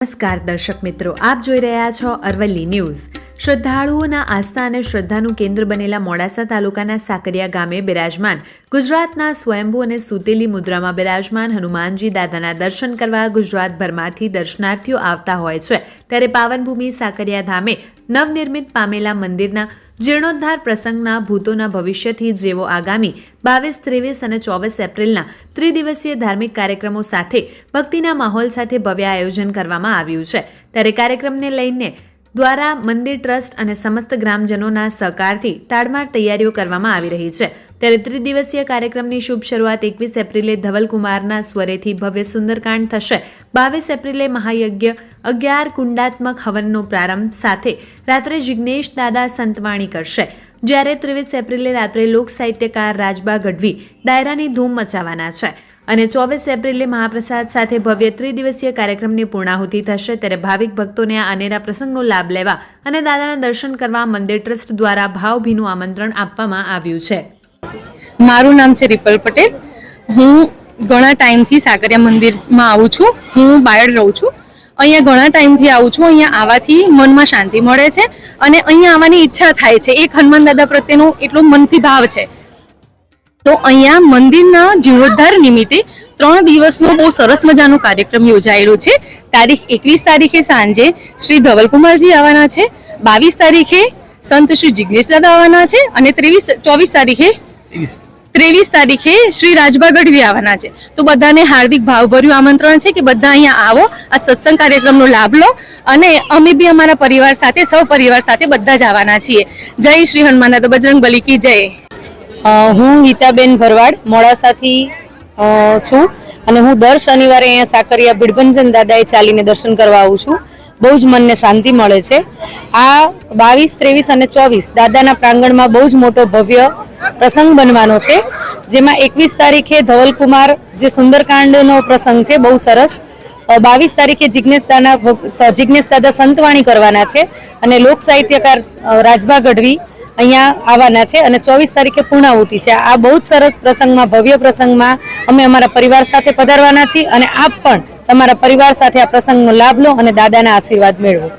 નમસ્કાર દર્શક મિત્રો, આપ જોઈ રહ્યા છો અરવલ્લી ન્યૂઝ। શ્રદ્ધાળુઓના આસ્થા અને શ્રદ્ધાનું કેન્દ્ર બનેલા મોડાસા તાલુકાના સાકરિયા ગામે બિરાજમાન ગુજરાતના સ્વયંભૂ અને સૂતેલી મુદ્રામાં બિરાજમાન હનુમાનજી દાદાના દર્શન કરવા ગુજરાતભરમાંથી દર્શનાર્થીઓ આવતા હોય છે। ત્યારે પાવનભૂમિ સાકરિયા ધામે નવનિર્મિત પામેલા મંદિરના જીર્ણોદ્ધાર પ્રસંગના ભૂતોના ભવિષ્યથી જેવો આગામી 22, 23 અને 24 એપ્રિલના ત્રિદિવસીય ધાર્મિક કાર્યક્રમો સાથે ભક્તિના માહોલ સાથે ભવ્ય આયોજન કરવામાં આવ્યું છે। ત્યારે કાર્યક્રમને લઈને દ્વારા મંદિર ટ્રસ્ટ અને સમસ્ત ગ્રામજનોના સહકારથી તાડમાર તૈયારીઓ કરવામાં આવી રહી છે। ત્યારે ત્રિદિવસીય કાર્યક્રમની શુભ શરૂઆત 21 એપ્રિલે ધવલકુમારના સ્વરેથી ભવ્ય સુંદરકાંડ થશે। 22 એપ્રિલે મહાયજ્ઞ 11 કુંડાત્મક હવનનો પ્રારંભ સાથે રાત્રે જિગ્નેશ દાદા સંતવાણી કરશે, જ્યારે 23 એપ્રિલે રાત્રે લોક સાહિત્યકાર રાજબા ગઢવી ડાયરાની ધૂમ મચાવવાના છે અને 24 એપ્રિલે મહાપ્રસાદ સાથે ભવ્ય ત્રિદિવસીય કાર્યક્રમની પૂર્ણાહુતિ થશે। ત્યારે ભાવિક ભક્તોને આ અનેરા પ્રસંગનો લાભ લેવા અને દાદાના દર્શન કરવા મંદિર ટ્રસ્ટ દ્વારા ભાવભીનું આમંત્રણ આપવામાં આવ્યું છે। મારું નામ છે રિપલ પટેલ। હું ઘણા ટાઈમથી સાકરિયા મંદિરમાં આવું છું। હું બાયડ રહું છું। અહીંયા ઘણા ટાઈમથી આવું છું। અહીંયા આવવાથી મનમાં શાંતિ મળે છે અને અહીંયા આવવાની ઈચ્છા થાય છે। એક હનુમાન દાદા પ્રત્યેનો એટલો મનથી ભાવ છે। તો અહીંયા મંદિરના જીર્ણોદ્ધાર નિમિત્તે 3 દિવસનો બહુ સરસ મજાનો કાર્યક્રમ યોજાયેલો છે। તારીખ 21 તારીખે સાંજે શ્રી ધવલકુમારજી આવવાના છે, 22 તારીખે સંત શ્રી જિગ્નેશ દાદા આવવાના છે અને 23 તારીખે શ્રી રાજબા ગઢવી આવવાના છે। તો બધાને હાર્દિક ભાવભર્યું આમંત્રણ છે કે બધા અહીંયા આવો, આ સત્સંગ કાર્યક્રમનો લાભ લો અને અમે બી અમારા પરિવાર સાથે સહપરિવાર સાથે બધા જ આવવાના છીએ। જય શ્રી હનુમાન દાદા, બજરંગ બલી કી જય। હું ગીતાબેન ભરવાડ મોડાસાથી છું અને હું દર શનિવારે અહીંયા સાકરિયા ભીડભંજન દાદાએ ચાલીને દર્શન કરવા આવું છું। બહુ જ મનને શાંતિ મળે છે। આ 22, 23 અને 24 દાદાના પ્રાંગણમાં બહુ જ મોટો ભવ્ય પ્રસંગ બનવાનો છે, જેમાં 21 તારીખે ધવલકુમાર જે સુંદરકાંડનો પ્રસંગ છે બહુ સરસ। 22 તારીખે જિગ્નેશ દાદા સંતવાણી કરવાના છે અને લોક સાહિત્યકાર રાજબા ગઢવી અહીંયા આવવાના છે અને 24 તારીખે પૂર્ણાહુતિ છે। આ બહુ જ સરસ પ્રસંગમાં, ભવ્ય પ્રસંગમાં અમે અમારા પરિવાર સાથે પધારવાના છીએ અને આપ પણ તમારા પરિવાર સાથે આ પ્રસંગનો લાભ લો અને દાદાના આશીર્વાદ મેળવો।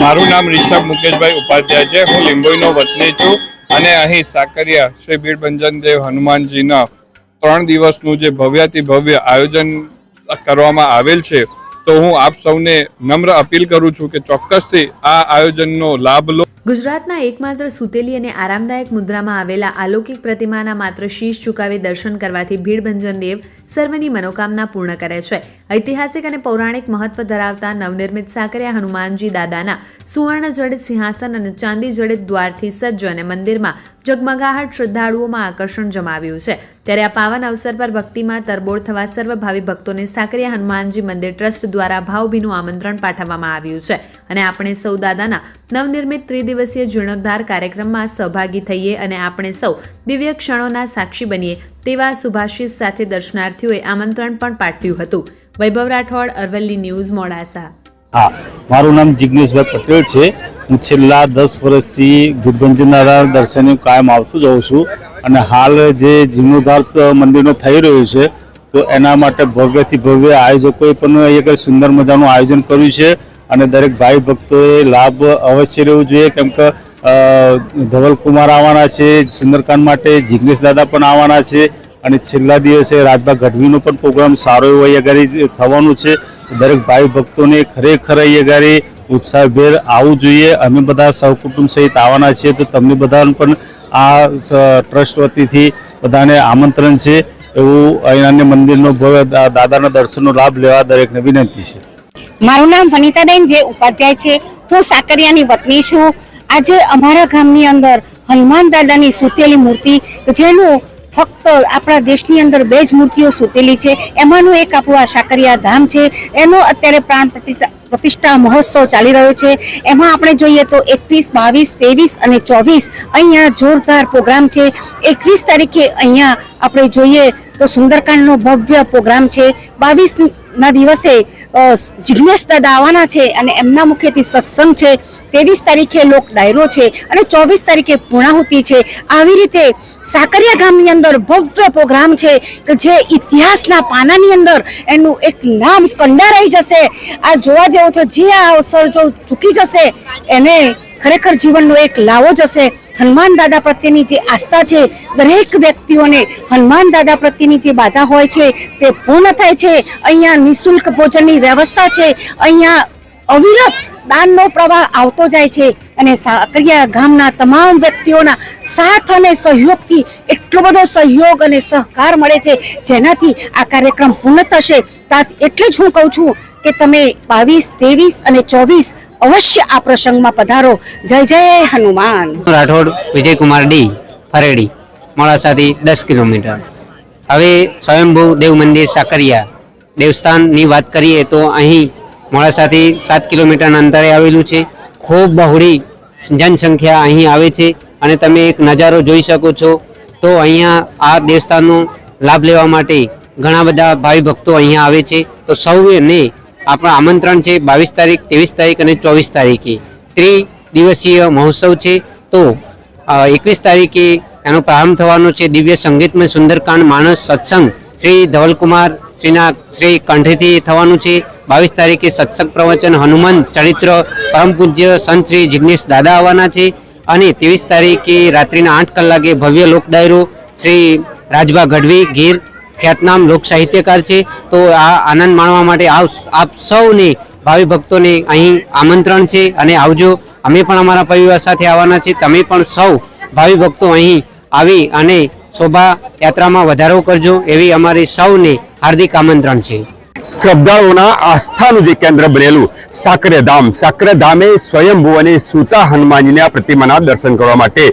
મારું નામ રિષભ મુકેશભાઈ ઉપાધ્યાય છે। હું લીંબોઈનો વતની છું અને અહીં સાકરિયા શ્રી ભીડભંજન દેવ હનુમાનજીના 3 દિવસનું જે ભવ્યાતિ ભવ્ય આયોજન કરવામાં આવેલ છે, તો હું આપ સૌને નમ્ર અપીલ કરું છું કે ચોક્કસથી આ આયોજનનો લાભ લો। ગુજરાતના એકમાત્ર સૂતેલી અને આરામદાયક મુદ્રામાં આવેલા અલૌકિક પ્રતિમાના માત્ર શીશ ઝુકાવી દર્શન કરવાથી ભીડભંજન દેવ સર્વની મનોકામના પૂર્ણ કરે છે। ઐતિહાસિક અને પૌરાણિક મહત્વ ધરાવતા નવનિર્મિત સાકરિયા હનુમાનજી દાદાના સુવર્ણ જડિત સિંહાસન અને ચાંદી જડિત દ્વારથી સજ્જ અને મંદિરમાં જગમગાહટ શ્રદ્ધાળુઓમાં આકર્ષણ જમાવ્યું છે। ત્યારે આ પાવન અવસર પર ભક્તિમાં તરબોળ થવા સર્વ ભાવિ ભક્તોને સાકરિયા હનુમાનજી મંદિર ટ્રસ્ટ દ્વારા ભાવભીનું આમંત્રણ પાઠવવામાં આવ્યું છે અને આપણે સૌ દાદાના નવનિર્મિત ત્રિદિવસીય જીર્ણોદ્ધાર કાર્યક્રમમાં સહભાગી થઈએ અને આપણે સૌ દિવ્ય ક્ષણોના સાક્ષી બનીએ તેવા શુભાશીષ સાથે દર્શનાર્થીઓએ આમંત્રણ પણ પાઠવ્યું હતું। વૈભવ રાઠોડ, અરવલ્લી ન્યૂઝ, મોડાસા। હા, મારું નામ જિગ્નેશભાઈ પટેલ છે। હું છેલ્લા 10 વર્ષથી ભીડભંજન દાદાના દર્શને કાયમ આવતો જાઉં છું અને હાલ જે જીર્ણોદ્ધાર મંદિરનો થઈ રહ્યો છે તો એના માટે ભવ્યથી ભવ્ય આયોજકોએ પણ એક સુંદર મજાનું આયોજન કર્યું છે અને દરેક ભાઈ ભક્તોએ લાભ અવશ્ય લેવું જોઈએ, કેમ કે ધવલકુમાર આવવાના છે સુંદરકાંડ માટે, જિગ્નેશ દાદા પણ આવવાના છે અને છેલ્લા દિવસે રાજબા ગઢવીનો પણ પ્રોગ્રામ સારો એવો અહીંયા થવાનું છે। દરેક ભાઈ ભક્તોને ખરેખર અહીંયા ઉત્સાહભેર આવવું જોઈએ। અમે બધા સહકુટુંબ સહિત આવવાના છીએ, તો તમને બધાને પણ આ ટ્રસ્ટ વતીથી બધાને આમંત્રણ છે। એવું અહીંના મંદિરનો ભવ્ય દાદાના દર્શનનો લાભ લેવા દરેકને વિનંતી છે। મારું નામ વનિતાબેન જે ઉપાધ્યાય છે। હું સાકરિયાની વતની છું। આજે અમારા ગામની અંદર હનુમાન દાદાની સૂતેલી મૂર્તિ, જેનું ફક્ત આપણા દેશની અંદર 2 જ મૂર્તિઓ સૂતેલી છે, એમાંનું એક આપણું આ સાકરિયા ધામ છે। એનો અત્યારે પ્રાણ પ્રતિષ્ઠા મહોત્સવ ચાલી રહ્યો છે। એમાં આપણે જોઈએ તો 21, 22, 23 અને 24 અહીંયા જોરદાર પ્રોગ્રામ છે। 21 તારીખે અહીંયા આપણે જોઈએ તો સુંદરકાંડનો ભવ્ય પ્રોગ્રામ છે। 22 ના દિવસે જિજ્ઞેશ દાદા આવવાના છે અને એમના મુખેથી સત્સંગ છે. 23 તારીખે લોક ડાયરો છે અને 24 તારીખે પૂર્ણાહુતિ છે. આવી રીતે સાકરિયા ગામની અંદર ભવ્ય પ્રોગ્રામ છે કે જે ઇતિહાસના પાનાની અંદર એનું એક નામ કંડારાઈ જશે. આ જોવા જેવો તો જે આ અવસર જો ચૂકી જશે એને ખરેખર જીવનનો એક લાવો જશે. હનુમાન દાદા પ્રત્યેની જે આસ્થા છે, દરેક વ્યક્તિઓને હનુમાન દાદા પ્રત્યેની જે બાધા હોય છે તે પૂર્ણ થાય છે. અહીંયા નિઃશુલ્ક ભોજનની વ્યવસ્થા છે. અહીંયા અવિરત દાનનો પ્રવાહ આવતો જાય છે અને સાકરિયા ગામના તમામ વ્યક્તિઓના સાથ અને સહયોગથી એટલો બધો સહયોગ અને સહકાર મળે છે જેનાથી આ કાર્યક્રમ પૂર્ણ થશે. એટલે જ હું કહું છું કે તમે 22, 23 અને 24 અવશ્ય આ પ્રસંગમાં પધારો. જય જય હનુમાન. રાઠોડ વિજયકુમાર ડી, ફરેડી, મોડાસાથી 10 કિલોમીટર. હવે સ્વયંભૂ દેવ મંદિર સાકરિયા દેવસ્થાનની વાત કરીએ તો અહીં મોડાસાથી 7 કિલોમીટરના અંતરે આવેલું છે. ખૂબ બહોળી જનસંખ્યા અહીં આવે છે અને તમે એક નજારો જોઈ શકો છો. તો અહીંયા આ દેવસ્થાનનો લાભ લેવા માટે ઘણા બધા ભાવિ ભક્તો અહીંયા આવે છે. તો સૌને આપણા આમંત્રણ છે 22 તારીખ, 23 તારીખ અને 24 તારીખે ત્રિદિવસીય મહોત્સવ છે. તો 21 તારીખે એનો પ્રારંભ થવાનો છે. દિવ્ય સંગીતમય સુંદરકાંડ માનસ સત્સંગ શ્રી ધવલકુમાર શ્રી કંઠેથી થવાનું છે. 22 તારીખે સત્સંગ પ્રવચન હનુમાન ચરિત્ર પરમ પૂજ્ય સંત શ્રી જિજ્ઞેશ દાદા આવવાના છે. અને 23 તારીખે રાત્રિના 8 કલાકે ભવ્ય લોક ડાયરો શ્રી રાજભા ગઢવી ગીર ખ્યાતનામ લોક સાહિત્યકાર છે. તો આ આનંદ માણવા માટે આપ સૌને ભાવિ ભક્તોને અહીં આમંત્રણ છે અને આવજો. અમે પણ અમારા પરિવાર સાથે આવવાના છે. તમે પણ સૌ ભાવિ ભક્તો અહીં આવી અને શોભાયાત્રામાં વધારો કરજો એવી અમારી સૌને હાર્દિક આમંત્રણ છે. શ્રદ્ધાળુઓના આસ્થાનું જે કેન્દ્ર બનેલું સાકરિયા ધામે સ્વયંભૂ અને સૂતા હનુમાનજીના પ્રતિમાના દર્શન કરવા માટે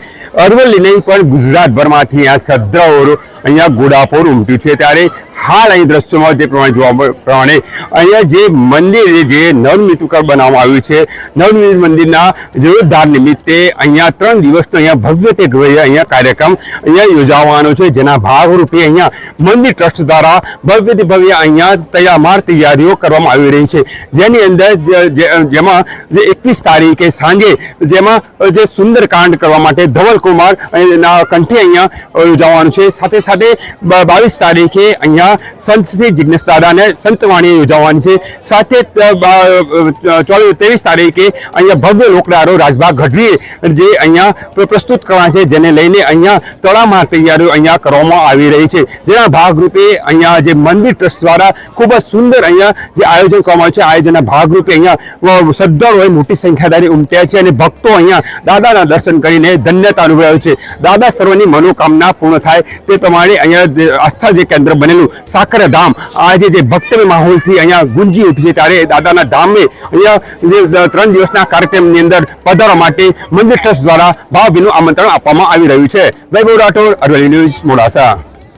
અરવલ્લી નહીં પણ ગુજરાતભરમાંથી આ શ્રદ્ધાળુઓ અહીંયા ઘોડાપુર ઉમટ્યું છે. ત્યારે હાલ અહીં દ્રશ્યોમાં જે પ્રમાણે જોવા પ્રમાણે અહીંયા જે મંદિર જે નવનિર્મિત બનાવવામાં આવ્યું છે, નવનિર્મિત મંદિરના જીર્ણોદ્ધાર નિમિત્તે અહીંયા 3 દિવસનો અહીંયા ભવ્ય તે અહીંયા કાર્યક્રમ અહીંયા યોજાવાનો છે. જેના ભાગરૂપે અહીંયા મંદિર ટ્રસ્ટ દ્વારા ભવ્યથી ભવ્ય અહીંયા તૈયારીઓ કરવામાં આવી રહી છે. જેની અંદર જેમાં જે 21 તારીખે સાંજે જેમાં જે સુંદરકાંડ કરવા માટે ધવલકુમાર ના કંઠે અહીંયા યોજાવાનું છે. સાથે સાથે 22 તારીખે અહીંયા સંત શ્રી જિજ્ઞેશ દાદાને સંતવાણી યોજાવાની છે. સાથે 23 તારીખે અહીંયા ભવ્ય લોકડાયરો રાજભા ગઢવીએ જે અહીંયા પ્રસ્તુત કરવાના છે, જેને લઈને અહીંયા તડામાર તૈયારીઓ અહીંયા કરવામાં આવી રહી છે. જેના ભાગરૂપે અહીંયા જે મંદિર ટ્રસ્ટ દ્વારા ખૂબ જ સુંદર અહીંયા જે આયોજન કરવામાં આવ્યું છે, આયોજનના ભાગરૂપે અહીંયા શ્રદ્ધાળુઓએ મોટી સંખ્યાદારી ઉમટ્યા છે અને ભક્તો અહીંયા દાદાના દર્શન કરીને ધન્યતા અનુભવ્યો છે. દાદા સર્વની મનોકામના પૂર્ણ થાય તે પ્રમાણે અહીંયા આસ્થા જે કેન્દ્ર બનેલું સાકરિયા ધામ આજે જે ભક્તમય માહોલથી અહીંયા ગુંજી ઉઠી છે. ત્યારે દાદાના ધામે અહીંયા જે 3 દિવસના કાર્યક્રમની અંદર પધારવા માટે મંદિર ટ્રસ્ટ દ્વારા ભાવભીનું આમંત્રણ આપવામાં આવી રહ્યું છે. વૈભવ રાઠોડ, અરવલ્લી ન્યૂઝ, મોડાસા.